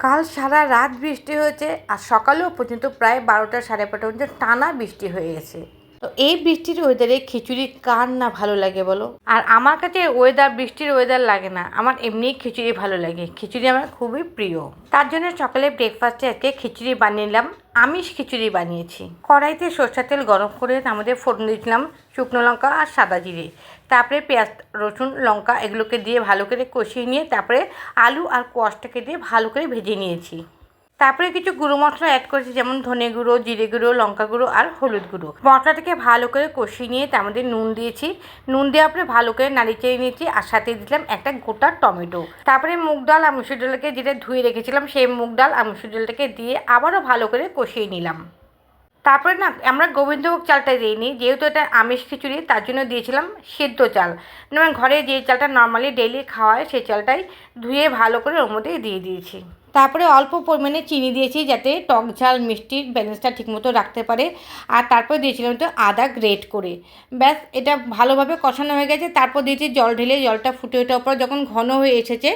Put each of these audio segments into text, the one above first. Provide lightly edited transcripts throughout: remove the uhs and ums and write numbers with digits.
কাল সারা রাত বৃষ্টি হয়েছে আর সকালেও পর্যন্ত প্রায় 12টা সাড়ে 12টা পর্যন্ত টানা বৃষ্টি হয়ে গেছে। তো এই বৃষ্টির ওয়েদারে খিচুড়ি কার না ভালো লাগে বলো? আর আমার কাছে বৃষ্টির ওয়েদার লাগে না, আমার এমনিই খিচুড়ি ভালো লাগে। খিচুড়ি আমার খুবই প্রিয়। তার জন্য সকালে ব্রেকফাস্টে আজকে খিচুড়ি বানিয়ে নিলাম। আমিষ খিচুড়ি বানিয়েছি। কড়াইতে সরষের তেল গরম করে তার মধ্যে ফোড়ন দিয়েছিলাম শুকনো লঙ্কা আর সাদা জিরে। তারপরে পেঁয়াজ, রসুন, লঙ্কা এগুলোকে দিয়ে ভালো করে কষিয়ে নিয়ে তারপরে আলু আর কোয়াশটাকে দিয়ে ভালো করে ভেজে নিয়েছি। তারপরে কিছু গুঁড়ো মশলা অ্যাড করেছি, যেমন ধনে গুঁড়ো, জিরে গুঁড়ো, লঙ্কা গুঁড়ো আর হলুদ গুঁড়ো। মশলাটাকে ভালো করে কষিয়ে নিয়ে তার মধ্যে নুন দিয়েছি। নুন দেওয়ার পরে ভালো করে নাড়িয়ে নিয়েছি আর সাথে দিলাম একটা গোটা টমেটো। তারপরে মুগ ডাল আর মুসুর ডালকে যেটা ধুয়ে রেখেছিলাম সেই মুগ ডাল আর মুসুর ডালটাকে দিয়ে আবারও ভালো করে কষিয়ে নিলাম। তারপরে না আমরা গোবিন্দভোগ চালটা দিইনি, যেহেতু এটা আমিষ খিচুড়ি তার জন্য দিয়েছিলাম সেদ্ধ চাল। মানে ঘরে যে চালটা নর্মালি ডেইলি খাওয়া হয় সেই চালটাই ধুয়ে ভালো করে ওর মধ্যে দিয়ে দিয়েছি। তারপরে অল্প পরিমাণে চিনি দিয়েছি যাতে টক ঝাল মিষ্টির ব্যালেন্সটা ঠিকমতো রাখতে পারে। আর তারপর দিয়েছিলাম তো আদা গ্রেট করে। ব্যাস, এটা ভালোভাবে কষানো হয়ে গেছে। তারপর দিয়েছি জল ঢেলে, জলটা ফুটে ওঠার পর যখন ঘন হয়ে এসেছে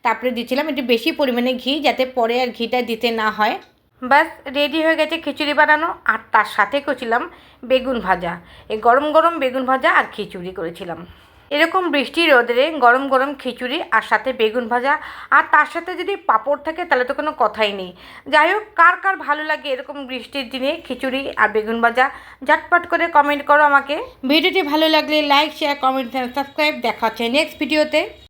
তারপরে দিয়েছিলাম একটু বেশি পরিমাণে ঘি, যাতে পরে আর ঘিটা দিতে না হয়। ব্যাস, রেডি হয়ে গেছে খিচুড়ি বানানো। আর তার সাথে করেছিলাম বেগুন ভাজা। এই গরম গরম বেগুন ভাজা আর খিচুড়ি করেছিলাম। এরকম বৃষ্টির রোদে গরম গরম খিচুড়ি আর সাথে বেগুন ভাজা আর তার সাথে যদি পাঁপড় থাকে তাহলে তো কোনো কথাই নেই। যাই হোক, কার কার ভালো লাগে এরকম বৃষ্টির দিনে খিচুড়ি আর বেগুন ভাজা? ঝটপট করে কমেন্ট করো আমাকে। ভিডিওটি ভালো লাগলে লাইক, শেয়ার, কমেন্ট, সাবস্ক্রাইব। দেখা হচ্ছে নেক্সট ভিডিওতে।